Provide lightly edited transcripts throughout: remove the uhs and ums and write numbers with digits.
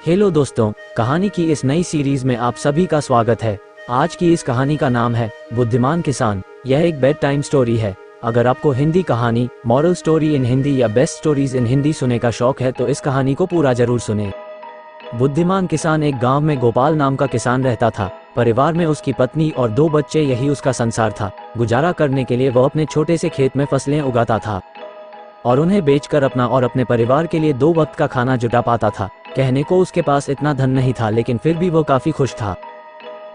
Hello दोस्तों, कहानी की इस नई सीरीज में आप सभी का स्वागत है। आज की इस कहानी का नाम है बुद्धिमान किसान। यह एक बेड टाइम स्टोरी है। अगर आपको हिंदी कहानी, मॉरल स्टोरी इन हिंदी या बेस्ट स्टोरीज इन हिंदी सुनने का शौक है तो इस कहानी को पूरा जरूर सुने। बुद्धिमान किसान। एक गांव में गोपाल नाम का किसान रहता था। परिवार में उसकी पत्नी और 2 बच्चे, यही उसका संसार था। गुजारा करने के लिए वह अपने छोटे से खेत में फसलें उगाता था और उन्हें बेचकर अपना और अपने परिवार के लिए 2 वक्त का खाना जुटा पाता था। कहने को उसके पास इतना धन नहीं था, लेकिन फिर भी वो काफी खुश था।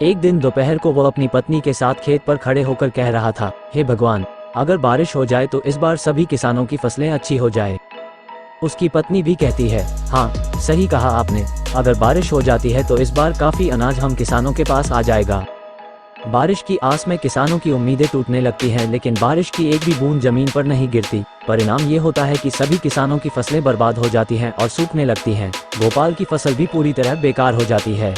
एक दिन दोपहर को वो अपनी पत्नी के साथ खेत पर खड़े होकर कह रहा था, हे भगवान, अगर बारिश हो जाए तो इस बार सभी किसानों की फसलें अच्छी हो जाए। उसकी पत्नी भी कहती है, हाँ सही कहा आपने, अगर बारिश हो जाती है तो इस बार काफी अनाज हम किसानों के पास आ जाएगा। बारिश की आस में किसानों की उम्मीदें टूटने लगती हैं, लेकिन बारिश की एक भी बूंद जमीन पर नहीं गिरती। परिणाम ये होता है कि सभी किसानों की फसलें बर्बाद हो जाती हैं और सूखने लगती हैं। गोपाल की फसल भी पूरी तरह बेकार हो जाती है।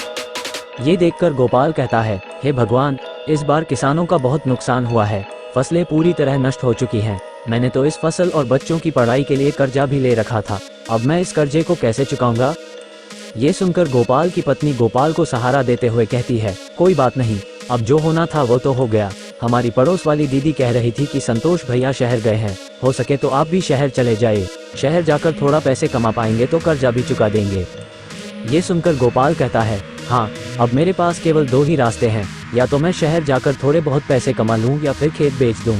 ये देखकर गोपाल कहता है, हे भगवान, इस बार किसानों का बहुत नुकसान हुआ है। फसलें पूरी तरह नष्ट हो चुकी हैं। मैंने तो इस फसल और बच्चों की पढ़ाई के लिए कर्जा भी ले रखा था। अब मैं इस कर्जे को कैसे चुकाऊंगा? ये सुनकर गोपाल की पत्नी गोपाल को सहारा देते हुए कहती है, कोई बात नहीं, अब जो होना था वो तो हो गया। हमारी पड़ोस वाली दीदी कह रही थी कि संतोष भैया शहर गए हैं, हो सके तो आप भी शहर चले जाइए। शहर जाकर थोड़ा पैसे कमा पाएंगे तो कर्जा भी चुका देंगे। ये सुनकर गोपाल कहता है, हाँ, अब मेरे पास केवल 2 ही रास्ते हैं, या तो मैं शहर जाकर थोड़े बहुत पैसे कमा लूँ या फिर खेत बेच दूँ।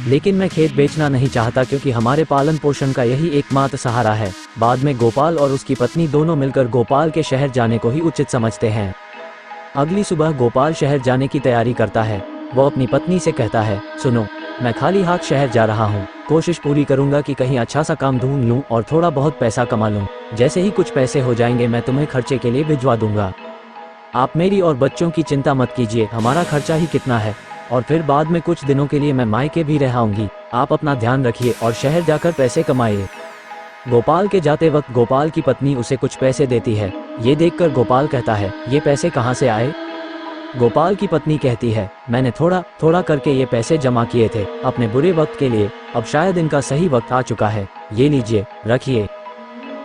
लेकिन मैं खेत बेचना नहीं चाहता, क्योंकि हमारे पालन पोषण का यही एकमात्र सहारा है। बाद में गोपाल और उसकी पत्नी दोनों मिलकर गोपाल के शहर जाने को ही उचित समझते हैं। अगली सुबह गोपाल शहर जाने की तैयारी करता है। वो अपनी पत्नी से कहता है, सुनो, मैं खाली हाथ शहर जा रहा हूँ। कोशिश पूरी करूंगा कि कहीं अच्छा सा काम ढूंढ लूँ और थोड़ा बहुत पैसा कमा लूँ। जैसे ही कुछ पैसे हो जाएंगे मैं तुम्हें खर्चे के लिए भिजवा दूंगा। आप मेरी और बच्चों की चिंता मत कीजिए, हमारा खर्चा ही कितना है, और फिर बाद में कुछ दिनों के लिए मैं मायके भी रहाऊंगी। आप अपना ध्यान रखिए और शहर जाकर पैसे कमाइए। गोपाल के जाते वक्त गोपाल की पत्नी उसे कुछ पैसे देती है। ये देखकर गोपाल कहता है, ये पैसे कहाँ से आए? गोपाल की पत्नी कहती है, मैंने थोड़ा थोड़ा करके ये पैसे जमा किए थे अपने बुरे वक्त के लिए। अब शायद इनका सही वक्त आ चुका है। ये लीजिए, रखिए।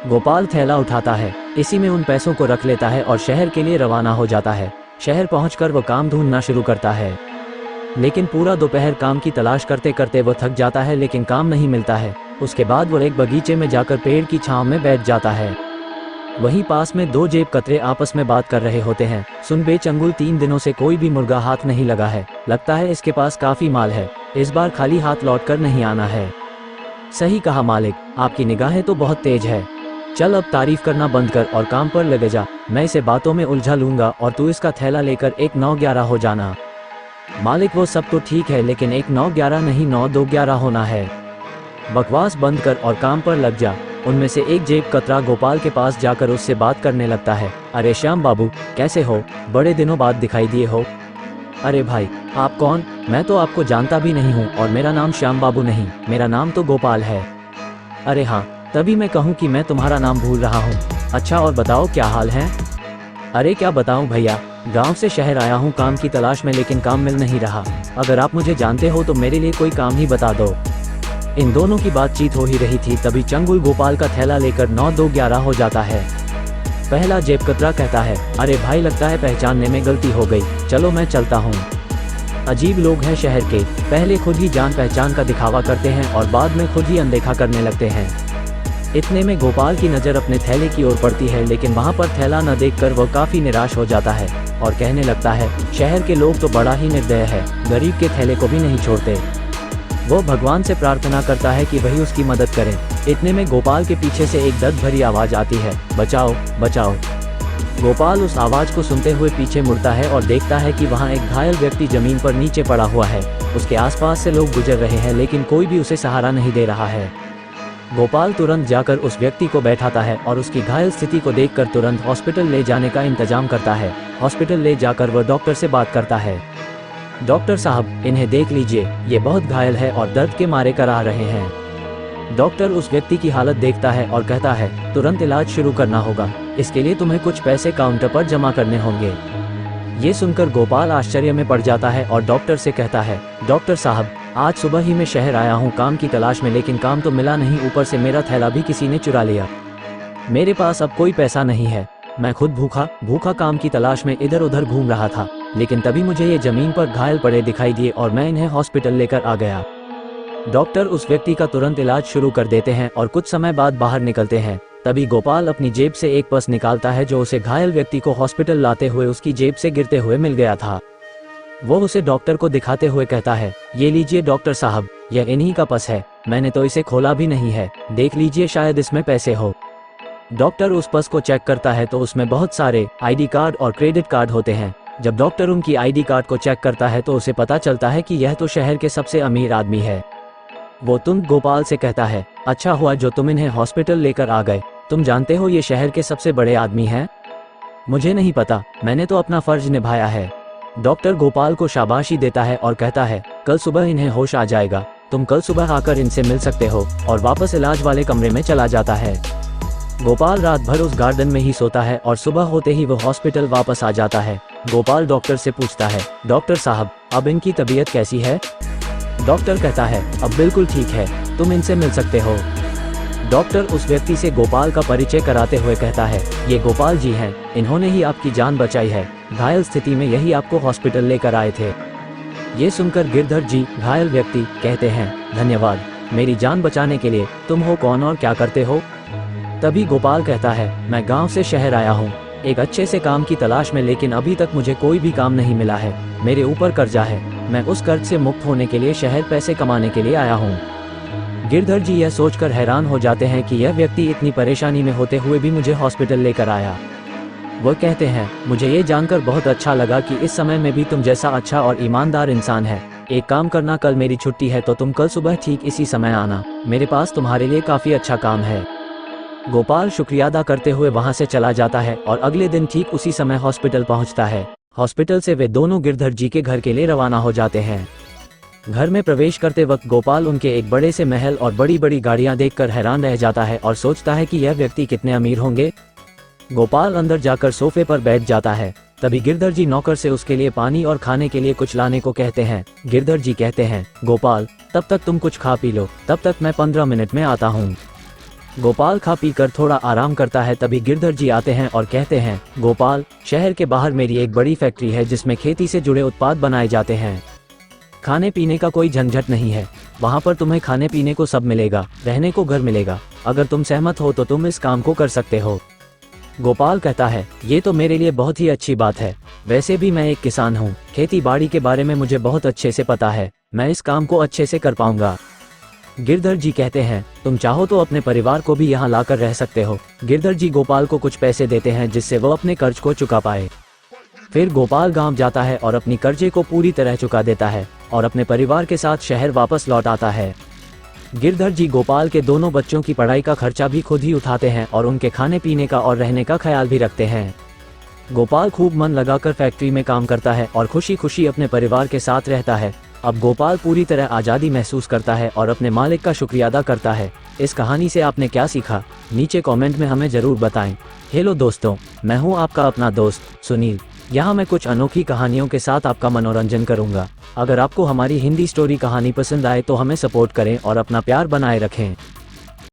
गोपाल थैला उठाता है, इसी में उन पैसों को रख लेता है और शहर के लिए रवाना हो जाता है। शहर पहुंचकर वो काम ढूंढना शुरू करता है, लेकिन पूरा दोपहर काम की तलाश करते करते वो थक जाता है, लेकिन काम नहीं मिलता है। उसके बाद वो एक बगीचे में जाकर पेड़ की छांव में बैठ जाता है। वहीं पास में 2 जेब कतरे आपस में बात कर रहे होते हैं। सुन बे चंगुल, 3 दिनों से कोई भी मुर्गा हाथ नहीं लगा है। लगता है इसके पास काफी माल है। इस बार खाली हाथ लौटकर नहीं आना है। सही कहा मालिक, आपकी निगाहें तो बहुत तेज है। चल अब तारीफ करना बंद कर और काम पर लगे जा। मैं इसे बातों में उलझा लूंगा और तू इसका थैला लेकर 1 9 11 हो जाना। मालिक, वो सब तो ठीक है, लेकिन 1 9 11 नहीं, 9 2 11 होना है। बकवास बंद कर और काम पर लग जा। उनमें से एक जेब कतरा गोपाल के पास जाकर उससे बात करने लगता है। अरे श्याम बाबू, कैसे हो? बड़े दिनों बाद दिखाई दिए हो। अरे भाई, आप कौन? मैं तो आपको जानता भी नहीं हूँ, और मेरा नाम श्याम बाबू नहीं, मेरा नाम तो गोपाल है। अरे हाँ, तभी मैं कहूँ कि मैं तुम्हारा नाम भूल रहा हूँ। अच्छा, और बताओ क्या हाल है? अरे क्या बताऊँ भैया, गांव से शहर आया हूँ काम की तलाश में, लेकिन काम मिल नहीं रहा। अगर आप मुझे जानते हो तो मेरे लिए कोई काम ही बता दो। इन दोनों की बातचीत हो ही रही थी, तभी चंगुल गोपाल का थैला लेकर 9 2 11 हो जाता है। पहला जेब कतरा कहता है, अरे भाई, लगता है पहचानने में गलती हो गई, चलो मैं चलता हूँ। अजीब लोग हैं शहर के, पहले खुद ही जान पहचान का दिखावा करते हैं और बाद में खुद ही अनदेखा करने लगते हैं। इतने में गोपाल की नज़र अपने थैले की ओर पड़ती है, लेकिन वहाँ पर थैला न देखकर वह काफ़ी निराश हो जाता है और कहने लगता है, शहर के लोग तो बड़ा ही निर्दय है, गरीब के थैले को भी नहीं छोड़ते। वो भगवान से प्रार्थना करता है कि वही उसकी मदद करें। इतने में गोपाल के पीछे से एक दर्द भरी आवाज़ आती है, बचाओ बचाओ। गोपाल उस आवाज़ को सुनते हुए पीछे मुड़ता है और देखता है कि वहाँ एक घायल व्यक्ति जमीन पर नीचे पड़ा हुआ है। उसके आसपास से लोग गुजर रहे हैं, लेकिन कोई भी उसे सहारा नहीं दे रहा है। गोपाल तुरंत जाकर उस व्यक्ति को बैठाता है और उसकी घायल स्थिति को देखकर तुरंत हॉस्पिटल ले जाने का इंतजाम करता है। हॉस्पिटल ले जाकर वह डॉक्टर से बात करता है, डॉक्टर साहब, इन्हें देख लीजिए, ये बहुत घायल है और दर्द के मारे करा रहे हैं। डॉक्टर उस व्यक्ति की हालत देखता है और कहता है, तुरंत इलाज शुरू करना होगा। इसके लिए तुम्हें कुछ पैसे काउंटर पर जमा करने होंगे। ये सुनकर गोपाल आश्चर्य में पड़ जाता है और डॉक्टर से कहता है, डॉक्टर साहब, आज सुबह ही मैं शहर आया हूँ काम की तलाश में, लेकिन काम तो मिला नहीं, ऊपर से मेरा थैला भी किसी ने चुरा लिया। मेरे पास अब कोई पैसा नहीं है। मैं खुद भूखा भूखा काम की तलाश में इधर उधर घूम रहा था, लेकिन तभी मुझे ये जमीन पर घायल पड़े दिखाई दिए और मैं इन्हें हॉस्पिटल लेकर आ गया। डॉक्टर उस व्यक्ति का तुरंत इलाज शुरू कर देते हैं और कुछ समय बाद बाहर निकलते हैं। तभी गोपाल अपनी जेब से एक पर्स निकालता है जो उसे घायल व्यक्ति को हॉस्पिटल लाते हुए उसकी जेब से गिरते हुए मिल गया था। वो उसे डॉक्टर को दिखाते हुए कहता है, ये लीजिए डॉक्टर साहब, यह इन्हीं का पर्स है, मैंने तो इसे खोला भी नहीं है, देख लीजिए शायद इसमें पैसे हो। डॉक्टर उस पर्स को चेक करता है तो उसमें बहुत सारे आईडी कार्ड और क्रेडिट कार्ड होते हैं। जब डॉक्टर उनकी आईडी कार्ड को चेक करता है तो उसे पता चलता है कि यह तो शहर के सबसे अमीर आदमी है। वो तुरंत गोपाल से कहता है, अच्छा हुआ जो तुम इन्हें हॉस्पिटल लेकर आ गए, तुम जानते हो ये शहर के सबसे बड़े आदमी हैं? मुझे नहीं पता, मैंने तो अपना फर्ज निभाया है। डॉक्टर गोपाल को शाबाशी देता है और कहता है, कल सुबह इन्हें होश आ जाएगा, तुम कल सुबह आकर इनसे मिल सकते हो, और वापस इलाज वाले कमरे में चला जाता है। गोपाल रात भर उस गार्डन में ही सोता है और सुबह होते ही वो हॉस्पिटल वापस आ जाता है। गोपाल डॉक्टर से पूछता है, डॉक्टर साहब अब इनकी तबीयत कैसी है? डॉक्टर कहता है, अब बिल्कुल ठीक है, तुम इनसे मिल सकते हो। डॉक्टर उस व्यक्ति से गोपाल का परिचय कराते हुए कहता है, ये गोपाल जी हैं, इन्होंने ही आपकी जान बचाई है, घायल स्थिति में यही आपको हॉस्पिटल लेकर आए थे। ये सुनकर गिरधर जी, घायल व्यक्ति, कहते हैं, धन्यवाद, मेरी जान बचाने के लिए। तुम हो कौन और क्या करते हो? तभी गोपाल कहता है, मैं गांव से शहर आया हूँ, एक अच्छे से काम की तलाश में, लेकिन अभी तक मुझे कोई भी काम नहीं मिला है, मेरे ऊपर कर्जा है, मैं उस कर्ज से मुक्त होने के लिए शहर पैसे कमाने के लिए आया हूँ। गिरधर जी यह सोचकर हैरान हो जाते हैं कि यह व्यक्ति इतनी परेशानी में होते हुए भी मुझे हॉस्पिटल लेकर आया। वो कहते हैं, मुझे ये जानकर बहुत अच्छा लगा कि इस समय में भी तुम जैसा अच्छा और ईमानदार इंसान है। एक काम करना, कल मेरी छुट्टी है तो तुम कल सुबह ठीक इसी समय आना, मेरे पास तुम्हारे लिए काफ़ी अच्छा काम है। गोपाल शुक्रिया अदा करते हुए वहां से चला जाता है और अगले दिन ठीक उसी समय हॉस्पिटल पहुंचता है। हॉस्पिटल से वे दोनों गिरधर जी के घर के लिए रवाना हो जाते हैं। घर में प्रवेश करते वक्त गोपाल उनके एक बड़े से महल और बड़ी बड़ी गाड़ियां देखकर हैरान रह जाता है और सोचता है कि यह व्यक्ति कितने अमीर होंगे। गोपाल अंदर जाकर सोफे पर बैठ जाता है। तभी गिरधर जी नौकर से उसके लिए पानी और खाने के लिए कुछ लाने को कहते हैं। गिरधर जी कहते हैं, गोपाल तब तक तुम कुछ खा पी लो, तब तक मैं 15 मिनट में आता हूँ। गोपाल खा पी कर थोड़ा आराम करता है। तभी गिरधर जी आते हैं और कहते हैं, गोपाल शहर के बाहर मेरी एक बड़ी फैक्ट्री है जिसमें खेती से जुड़े उत्पाद बनाए जाते हैं। खाने पीने का कोई झंझट नहीं है, वहाँ पर तुम्हें खाने पीने को सब मिलेगा, रहने को घर मिलेगा। अगर तुम सहमत हो तो तुम इस काम को कर सकते हो। गोपाल कहता है, ये तो मेरे लिए बहुत ही अच्छी बात है, वैसे भी मैं एक किसान हूँ, खेती बाड़ी के बारे में मुझे बहुत अच्छे से पता है, मैं इस काम को अच्छे से कर पाऊंगा। गिरधर जी कहते हैं, तुम चाहो तो अपने परिवार को भी यहाँ लाकर रह सकते हो। गिरधर जी गोपाल को कुछ पैसे देते हैं जिससे वो अपने कर्ज को चुका पाए। फिर गोपाल गांव जाता है और अपनी कर्जे को पूरी तरह चुका देता है और अपने परिवार के साथ शहर वापस लौट आता है। गिरधर जी गोपाल के दोनों बच्चों की पढ़ाई का खर्चा भी खुद ही उठाते हैं और उनके खाने पीने का और रहने का ख्याल भी रखते हैं। गोपाल खूब मन लगाकर फैक्ट्री में काम करता है और खुशी खुशी अपने परिवार के साथ रहता है। अब गोपाल पूरी तरह आज़ादी महसूस करता है और अपने मालिक का शुक्रिया अदा करता है। इस कहानी से आपने क्या सीखा, नीचे कमेंट में हमें ज़रूर बताएं। हेलो दोस्तों, मैं हूं आपका अपना दोस्त सुनील। यहाँ मैं कुछ अनोखी कहानियों के साथ आपका मनोरंजन करूंगा। अगर आपको हमारी हिंदी स्टोरी कहानी पसंद आए तो हमें सपोर्ट करें और अपना प्यार बनाए रखें।